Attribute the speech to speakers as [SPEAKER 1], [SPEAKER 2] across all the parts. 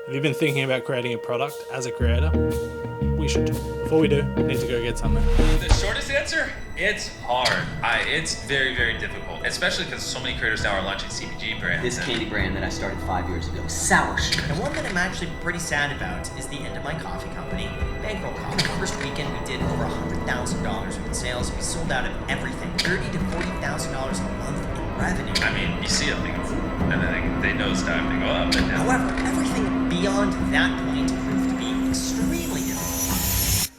[SPEAKER 1] Have you been thinking about creating a product as a creator? We should talk. Before we do, we need to go get something.
[SPEAKER 2] The shortest answer, it's hard. It's very, very difficult, especially because so many creators now are launching CPG brands.
[SPEAKER 3] This candy brand that I started 5 years ago, sour sugar.
[SPEAKER 4] The one that I'm actually pretty sad about is the end of my coffee company, Bankroll Coffee. The first weekend we did over $100,000 in sales. We sold out of everything, $30,000 to $40,000 a month in revenue.
[SPEAKER 2] I mean, you see a thing, and then they nosedive, they go up and down.
[SPEAKER 4] However, everything beyond that point proved to be extremely difficult.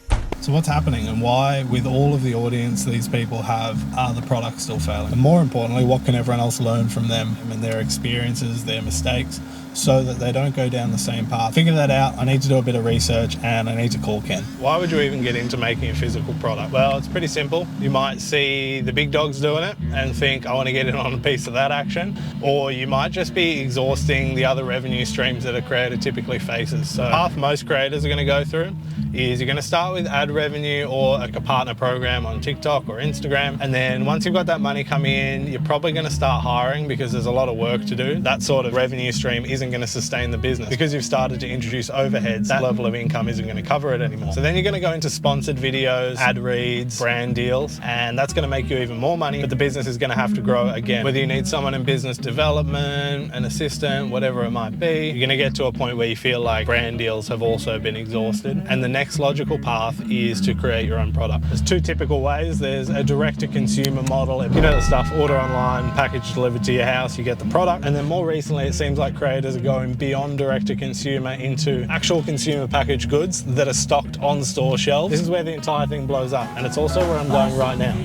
[SPEAKER 1] So what's happening and why, with all of the audience these people have, are the products still failing? And more importantly, what can everyone else learn from them and their experiences, their mistakes, so that they don't go down the same path? Figure that out. I need to do a bit of research and I need to call Ken. Why would you even get into making a physical product? Well, it's pretty simple. You might see the big dogs doing it and think, I want to get in on a piece of that action. Or you might just be exhausting the other revenue streams that a creator typically faces. So the path most creators are going to go through is you're going to start with ad revenue or like a partner program on TikTok or Instagram. And then once you've got that money coming in, you're probably going to start hiring because there's a lot of work to do. That sort of revenue stream isn't going to sustain the business because you've started to introduce overheads. That level of income isn't going to cover it anymore. So then you're going to go into sponsored videos, ad reads, brand deals, and that's going to make you even more money, but the business is going to have to grow again. Whether you need someone in business development, an assistant, whatever it might be, you're going to get to a point where you feel like brand deals have also been exhausted. And the next logical path is to create your own product. There's two typical ways. There's a direct-to-consumer model. You know the stuff, order online, package delivered to your house, you get the product. And then more recently, it seems like creators are going beyond direct-to-consumer into actual consumer packaged goods that are stocked on store shelves. This is where the entire thing blows up, and it's also where I'm going right now.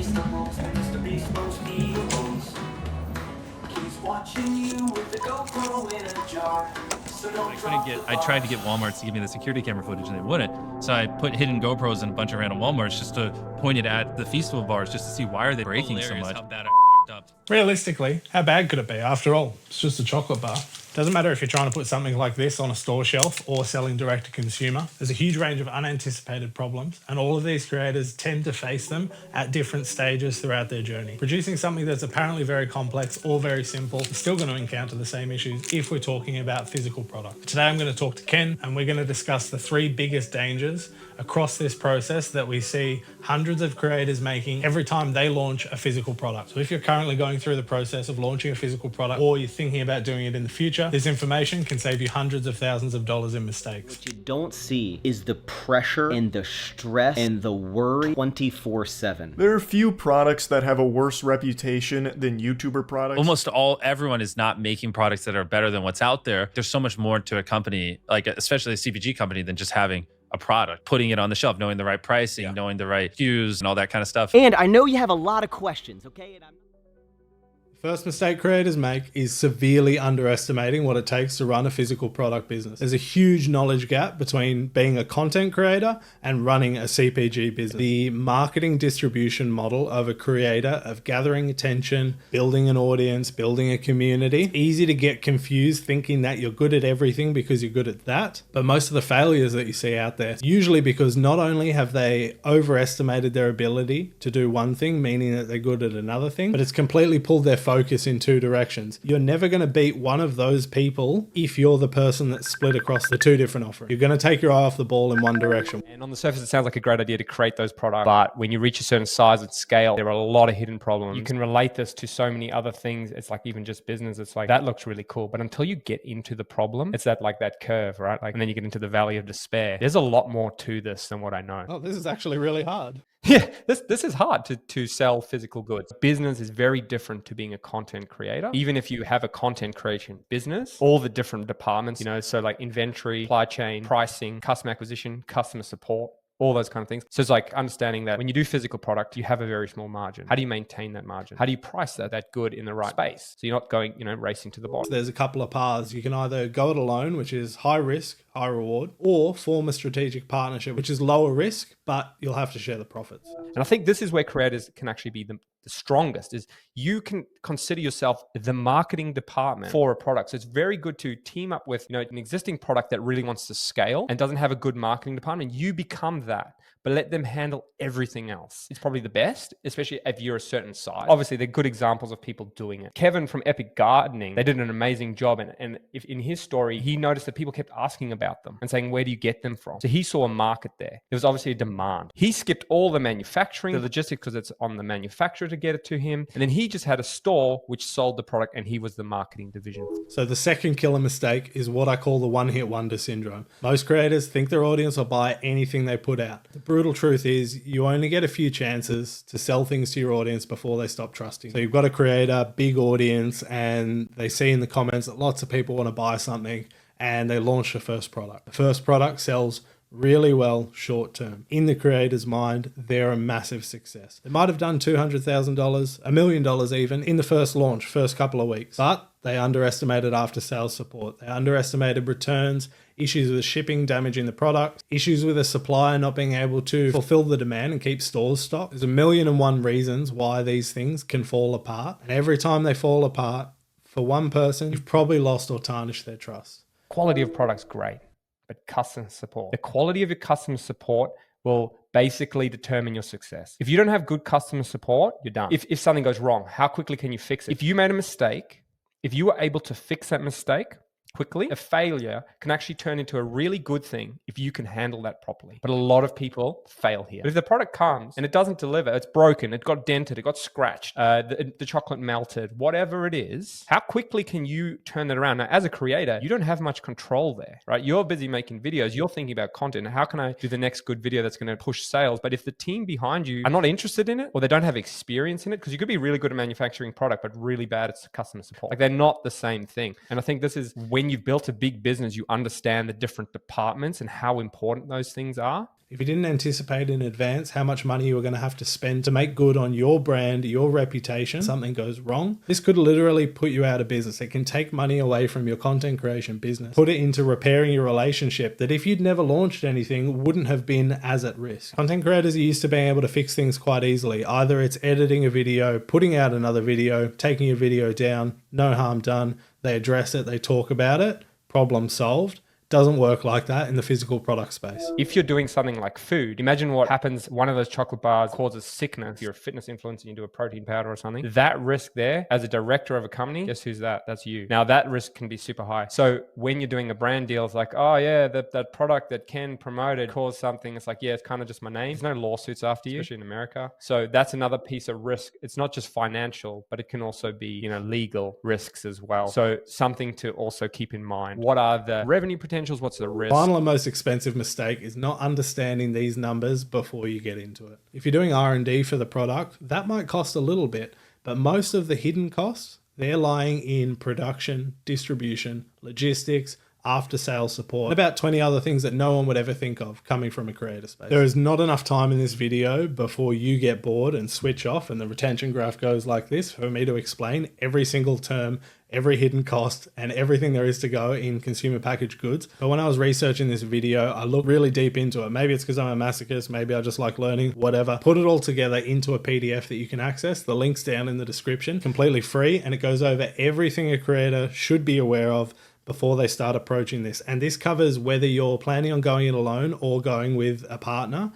[SPEAKER 5] I tried to get Walmart to give me the security camera footage and they wouldn't. So I put hidden GoPros in a bunch of random Walmarts just to point it at the Feastival bars just to see why are they breaking so much. How bad I fucked up.
[SPEAKER 1] Realistically, how bad could it be? After all, it's just a chocolate bar. Doesn't matter if you're trying to put something like this on a store shelf or selling direct to consumer. There's a huge range of unanticipated problems, and all of these creators tend to face them at different stages throughout their journey. Producing something that's apparently very complex or very simple is still going to encounter the same issues if we're talking about physical product. Today I'm going to talk to Ken, and we're going to discuss the 3 biggest dangers across this process that we see hundreds of creators making every time they launch a physical product. So if you're currently going through the process of launching a physical product or you're thinking about doing it in the future, this information can save you hundreds of thousands of dollars in mistakes.
[SPEAKER 3] What you don't see is the pressure and the stress and the worry 24/7.
[SPEAKER 6] There are few products that have a worse reputation than YouTuber products.
[SPEAKER 5] Almost everyone is not making products that are better than what's out there. There's so much more to a company, like especially a CPG company, than just having a product, putting it on the shelf, knowing the right pricing, knowing the right SKUs and all that kind of stuff.
[SPEAKER 3] And I know you have a lot of questions, okay?
[SPEAKER 1] First mistake creators make is severely underestimating what it takes to run a physical product business. There's a huge knowledge gap between being a content creator and running a CPG business. The marketing distribution model of a creator, of gathering attention, building an audience, building a community, easy to get confused thinking that you're good at everything because you're good at that. But most of the failures that you see out there, usually because not only have they overestimated their ability to do one thing, meaning that they're good at another thing, but it's completely pulled their focus in 2 directions. You're never going to beat one of those people if you're the person that's split across the 2 different offerings. You're going to take your eye off the ball in one direction.
[SPEAKER 7] And on the surface, it sounds like a great idea to create those products. But when you reach a certain size and scale, there are a lot of hidden problems. You can relate this to so many other things. It's like even just business. It's like, that looks really cool. But until you get into the problem, it's that curve, right? And then you get into the valley of despair. There's a lot more to this than what I know.
[SPEAKER 1] Oh, this is actually really hard.
[SPEAKER 7] Yeah, this is hard to sell physical goods. Business is very different to being a content creator. Even if you have a content creation business, all the different departments, so like inventory, supply chain, pricing, customer acquisition, customer support, all those kind of things. So it's like understanding that when you do physical product, you have a very small margin. How do you maintain that margin? How do you price that good in the right space? So you're not going, racing to the bottom.
[SPEAKER 1] There's a couple of paths. You can either go it alone, which is high risk, high reward, or form a strategic partnership, which is lower risk, but you'll have to share the profits.
[SPEAKER 7] And I think this is where creators can actually be the strongest, is you can consider yourself the marketing department for a product. So it's very good to team up with, an existing product that really wants to scale and doesn't have a good marketing department. You become that but let them handle everything else. It's probably the best, especially if you're a certain size. Obviously, they're good examples of people doing it. Kevin from Epic Gardening, they did an amazing job. And if in his story, he noticed that people kept asking about them and saying, where do you get them from? So he saw a market there. There was obviously a demand. He skipped all the manufacturing, the logistics, because it's on the manufacturer to get it to him. And then he just had a store which sold the product, and he was the marketing division.
[SPEAKER 1] So the second killer mistake is what I call the one-hit wonder syndrome. Most creators think their audience will buy anything they put out. The brutal truth is you only get a few chances to sell things to your audience before they stop trusting. So you've got a creator, big audience, and they see in the comments that lots of people want to buy something, and they launch the first product. The first product sells really well short term. In the creator's mind, they're a massive success. They might have done $200,000, $1 million even in the first launch, first couple of weeks, but they underestimated after sales support. They underestimated returns, issues with shipping damaging the product, issues with a supplier not being able to fulfill the demand and keep stores stocked. There's 1,000,001 reasons why these things can fall apart. And every time they fall apart, for one person, you've probably lost or tarnished their trust.
[SPEAKER 7] Quality of product's great, but customer support. The quality of your customer support will basically determine your success. If you don't have good customer support, you're done. If something goes wrong, how quickly can you fix it? If you made a mistake, if you were able to fix that mistake quickly, a failure can actually turn into a really good thing if you can handle that properly. But a lot of people fail here. But if the product comes and it doesn't deliver, it's broken, it got dented, it got scratched, the chocolate melted, whatever it is, how quickly can you turn that around? Now, as a creator, you don't have much control there, right? You're busy making videos, you're thinking about content. How can I do the next good video that's going to push sales? But if the team behind you are not interested in it, or they don't have experience in it, because you could be really good at manufacturing product, but really bad at customer support. Like, they're not the same thing. And I think this is when you've built a big business, you understand the different departments and how important those things are.
[SPEAKER 1] If you didn't anticipate in advance how much money you were going to have to spend to make good on your brand, your reputation, something goes wrong, this could literally put you out of business. It can take money away from your content creation business, put it into repairing your relationship that if you'd never launched anything wouldn't have been as at risk. Content creators are used to being able to fix things quite easily. Either it's editing a video, putting out another video, taking a video down, no harm done. They address it, they talk about it, problem solved. Doesn't work like that in the physical product space.
[SPEAKER 7] If you're doing something like food, imagine what happens. One of those chocolate bars causes sickness. If you're a fitness influencer and you do a protein powder or something, that risk there, as a director of a company, guess who's that? That's you. Now that risk can be super high. So when you're doing a brand deal, it's like, oh yeah, that product that Ken promoted caused something. It's like, yeah, it's kind of just my name. There's no lawsuits after you, especially in America. So that's another piece of risk. It's not just financial, but it can also be, legal risks as well. So something to also keep in mind. What are the revenue potentials? What's the risk?
[SPEAKER 1] Final and most expensive mistake is not understanding these numbers before you get into it. If you're doing R&D for the product, that might cost a little bit, but most of the hidden costs, they're lying in production, distribution, logistics, after sales support, and about 20 other things that no one would ever think of coming from a creator space. There is not enough time in this video before you get bored and switch off and the retention graph goes like this for me to explain every single term, every hidden cost, and everything there is to go in consumer packaged goods. But when I was researching this video, I looked really deep into it. Maybe it's because I'm a masochist, maybe I just like learning, whatever. Put it all together into a PDF that you can access. The link's down in the description, completely free, and it goes over everything a creator should be aware of before they start approaching this. And this covers whether you're planning on going it alone or going with a partner.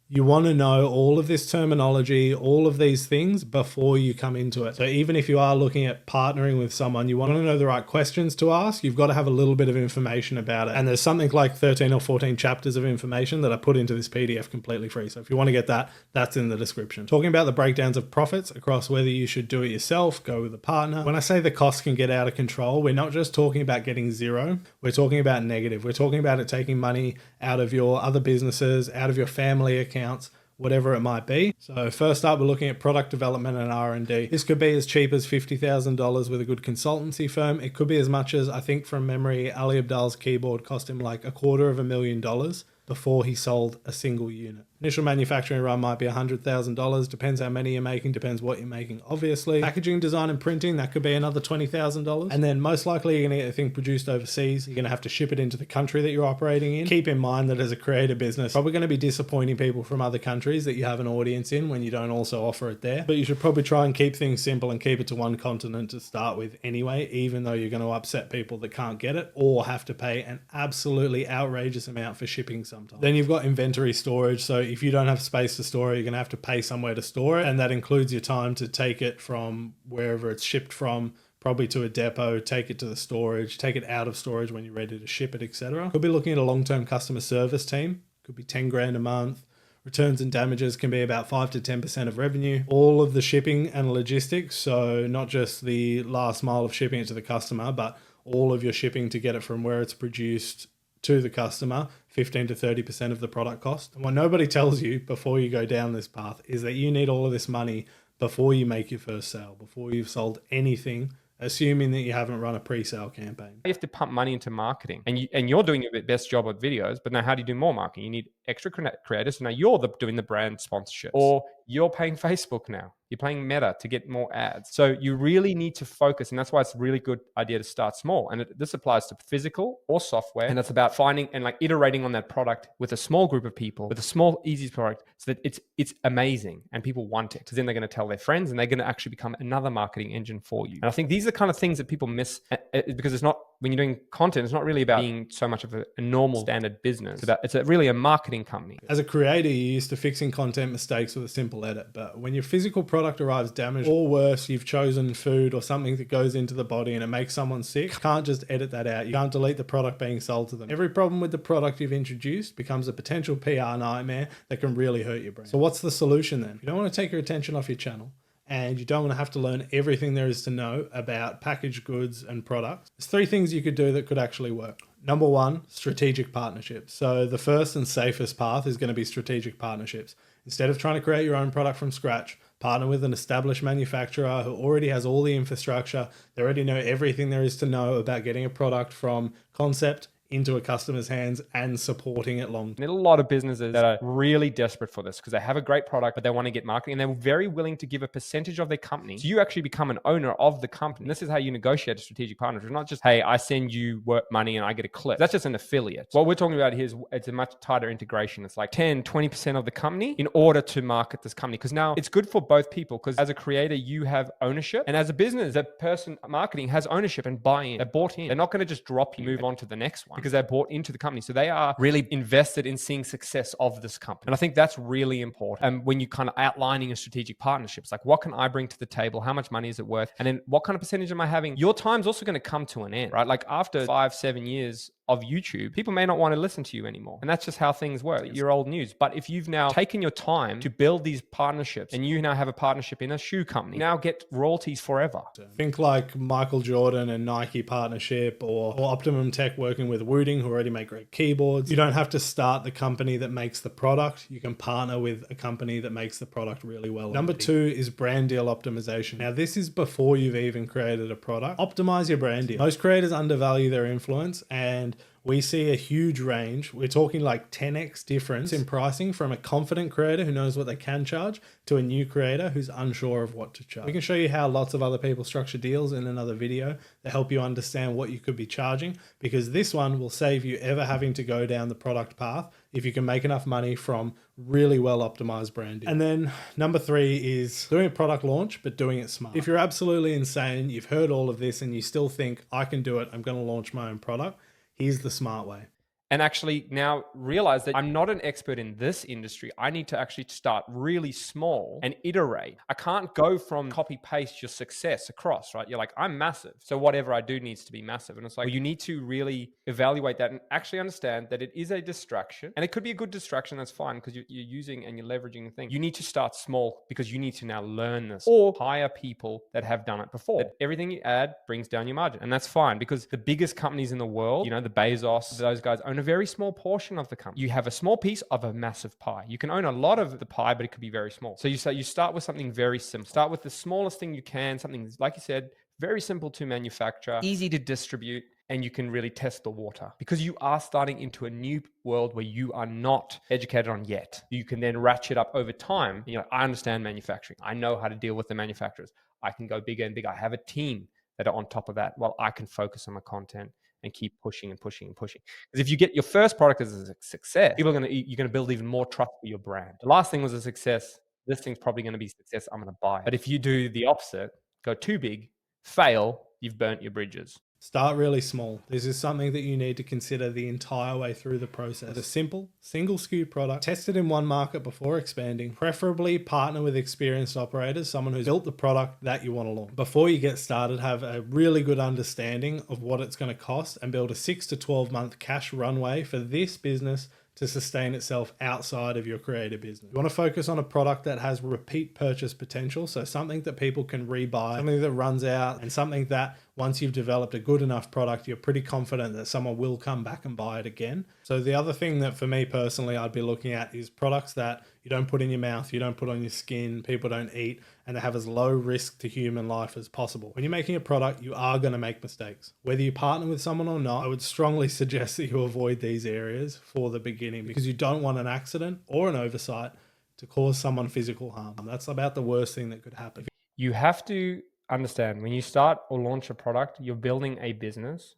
[SPEAKER 1] You want to know all of this terminology, all of these things before you come into it. So even if you are looking at partnering with someone, you want to know the right questions to ask. You've got to have a little bit of information about it. And there's something like 13 or 14 chapters of information that I put into this PDF completely free. So if you want to get that, that's in the description. Talking about the breakdowns of profits across whether you should do it yourself, go with a partner. When I say the costs can get out of control, we're not just talking about getting zero. We're talking about negative. We're talking about it taking money out of your other businesses, out of your family accounts, whatever it might be. So first up, we're looking at product development and R&D. This could be as cheap as $50,000 with a good consultancy firm. It could be as much as, I think from memory, Ali Abdaal's keyboard cost him like $250,000 before he sold a single unit. Initial manufacturing run might be $100,000, depends how many you're making, depends what you're making, obviously. Packaging, design, and printing, that could be another $20,000. And then most likely you're gonna get a thing produced overseas. You're gonna have to ship it into the country that you're operating in. Keep in mind that as a creator business, probably gonna be disappointing people from other countries that you have an audience in when you don't also offer it there. But you should probably try and keep things simple and keep it to one continent to start with anyway, even though you're gonna upset people that can't get it or have to pay an absolutely outrageous amount for shipping sometimes. Then you've got inventory storage. So if you don't have space to store it, you're going to have to pay somewhere to store it. And that includes your time to take it from wherever it's shipped from, probably to a depot, take it to the storage, take it out of storage when you're ready to ship it, etc. Could be looking at a long-term customer service team. Could be 10 grand a month. Returns and damages can be about 5 to 10% of revenue. All of the shipping and logistics, so not just the last mile of shipping it to the customer, but all of your shipping to get it from where it's produced to the customer, 15 to 30% of the product cost. And what nobody tells you before you go down this path is that you need all of this money before you make your first sale, before you've sold anything, assuming that you haven't run a pre-sale campaign.
[SPEAKER 7] You have to pump money into marketing, and you're doing your best job with videos, but now how do you do more marketing? You need extra creators. So now you're doing the brand sponsorships, or you're paying Facebook now. You're paying Meta to get more ads. So you really need to focus, and that's why it's a really good idea to start small. And this applies to physical or software, and that's about finding and like iterating on that product with a small group of people, with a small, easy product, so that it's amazing and people want it. Because then they're going to tell their friends, and they're going to actually become another marketing engine for you. And I think these are the kind of things that people miss, because it's not, when you're doing content, it's not really about being so much of a normal standard business. It's really a marketing company.
[SPEAKER 1] As a creator, you're used to fixing content mistakes with a simple edit, but when your physical product arrives damaged, or worse, you've chosen food or something that goes into the body and it makes someone sick, you can't just edit that out. You can't delete the product being sold to them. Every problem with the product you've introduced becomes a potential PR nightmare that can really hurt your brand. So what's the solution then? You don't want to take your attention off your channel, and you don't want to have to learn everything there is to know about packaged goods and products. There's 3 things you could do that could actually work. Number 1, strategic partnerships. So the first and safest path is going to be strategic partnerships. Instead of trying to create your own product from scratch, partner with an established manufacturer who already has all the infrastructure. They already know everything there is to know about getting a product from concept into a customer's hands and supporting it long.
[SPEAKER 7] There's a lot of businesses that are really desperate for this because they have a great product, but they want to get marketing, and they're very willing to give a percentage of their company. So you actually become an owner of the company. And this is how you negotiate a strategic partnership. It's not just, hey, I send you work money and I get a clip. That's just an affiliate. What we're talking about here is it's a much tighter integration. It's like 10, 20% of the company in order to market this company. Because now it's good for both people, because as a creator, you have ownership. And as a business, that person marketing has ownership and buy-in. They're bought in. They're not going to just drop you, move on to the next one, because they're bought into the company. So they are really invested in seeing success of this company. And I think that's really important. And when you kind of outlining a strategic partnership, it's like, what can I bring to the table? How much money is it worth? And then what kind of percentage am I having? Your time's also going to come to an end, right? Like after 5-7 years of YouTube, people may not want to listen to you anymore. And that's just how things work. You're old news. But if you've now taken your time to build these partnerships, and you now have a partnership in a shoe company, you now get royalties forever.
[SPEAKER 1] Think like Michael Jordan and Nike partnership, or Optimum Tech working with Wooting, who already make great keyboards. You don't have to start the company that makes the product. You can partner with a company that makes the product really well. Number 2 is brand deal optimization. Now, this is before you've even created a product. Optimize your brand deal. Most creators undervalue their influence, and we see a huge range. We're talking like 10x difference in pricing from a confident creator who knows what they can charge to a new creator who's unsure of what to charge. We can show you how lots of other people structure deals in another video to help you understand what you could be charging, because this one will save you ever having to go down the product path if you can make enough money from really well optimized branding. And then number 3 is doing a product launch, but doing it smart. If you're absolutely insane, you've heard all of this and you still think, I can do it, I'm going to launch my own product, here's the smart way.
[SPEAKER 7] And actually now realize that I'm not an expert in this industry. I need to actually start really small and iterate. I can't go from copy paste your success across, right? You're like, I'm massive, so whatever I do needs to be massive. And it's like, well, you need to really evaluate that and actually understand that it is a distraction. And it could be a good distraction, that's fine, because you're using and you're leveraging the thing. You need to start small because you need to now learn this, or hire people that have done it before. That everything you add brings down your margin. And that's fine, because the biggest companies in the world, you know, the Bezos, those guys own a very small portion of the company. You have a small piece of a massive pie. You can own a lot of the pie, but it could be very small. So you start with something very simple. Start with the smallest thing you can, something, like you said, very simple to manufacture, easy to distribute, and you can really test the water, because you are starting into a new world where you are not educated on yet. You can then ratchet up over time. You know, I understand manufacturing. I know how to deal with the manufacturers. I can go bigger and bigger. I have a team that are on top of that, while I can focus on my content and keep pushing and pushing and pushing. Because if you get your first product as a success, you're going to build even more trust for your brand. The last thing was a success. This thing's probably going to be a success. I'm going to buy it. But if you do the opposite, go too big, fail, you've burnt your bridges.
[SPEAKER 1] Start really small. This is something that you need to consider the entire way through the process. A simple, single SKU product, test it in one market before expanding, preferably partner with experienced operators, someone who's built the product that you want to launch. Before you get started, have a really good understanding of what it's going to cost and build a 6 to 12 month cash runway for this business to sustain itself outside of your creative business. You want to focus on a product that has repeat purchase potential, so something that people can rebuy, something that runs out, and something that once you've developed a good enough product, you're pretty confident that someone will come back and buy it again. So the other thing that for me personally, I'd be looking at is products that you don't put in your mouth, you don't put on your skin, people don't eat, and they have as low risk to human life as possible. When you're making a product, you are going to make mistakes. Whether you partner with someone or not, I would strongly suggest that you avoid these areas for the beginning, because you don't want an accident or an oversight to cause someone physical harm. That's about the worst thing that could happen.
[SPEAKER 7] You have to understand when you start or launch a product, you're building a business.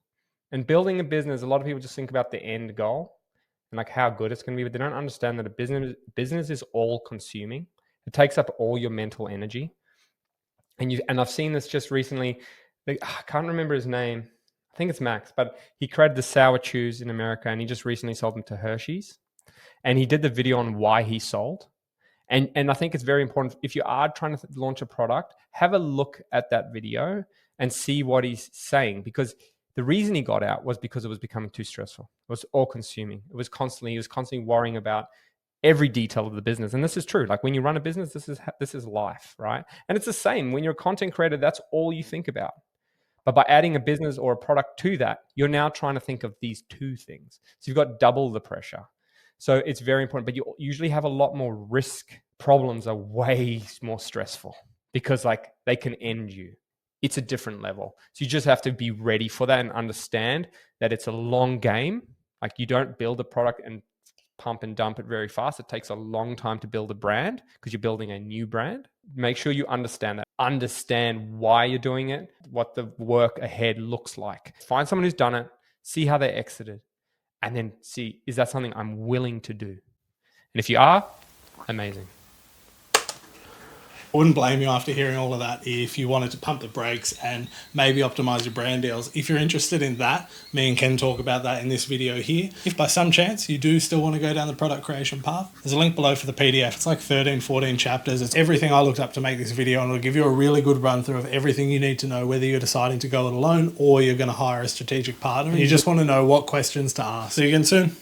[SPEAKER 7] And building a business, a lot of people just think about the end goal and like how good it's going to be, but they don't understand that a business is all consuming. It takes up all your mental energy. And I've seen this just recently. I can't remember his name. I think it's Max, but he created the sour chews in America, and he just recently sold them to Hershey's. And he did the video on why he sold. And I think it's very important, if you are trying to launch a product, have a look at that video and see what he's saying, because the reason he got out was because it was becoming too stressful. It was all consuming. He was constantly worrying about every detail of the business. And this is true. Like when you run a business, this is life, right? And it's the same when you're a content creator, that's all you think about. But by adding a business or a product to that, you're now trying to think of these two things. So you've got double the pressure. So it's very important, but you usually have a lot more risk. Problems are way more stressful because like they can end you. It's a different level. So you just have to be ready for that and understand that it's a long game. Like you don't build a product and pump and dump it very fast. It takes a long time to build a brand because you're building a new brand. Make sure you understand that. Understand why you're doing it, what the work ahead looks like. Find someone who's done it, see how they exited, and then see, is that something I'm willing to do? And if you are, amazing.
[SPEAKER 1] I wouldn't blame you after hearing all of that if you wanted to pump the brakes and maybe optimize your brand deals. If you're interested in that, me and Ken talk about that in this video here. If by some chance you do still want to go down the product creation path, there's a link below for the PDF. It's like 13, 14 chapters. It's everything I looked up to make this video, and it'll give you a really good run through of everything you need to know, whether you're deciding to go it alone or you're going to hire a strategic partner and you just want to know what questions to ask. See you again soon.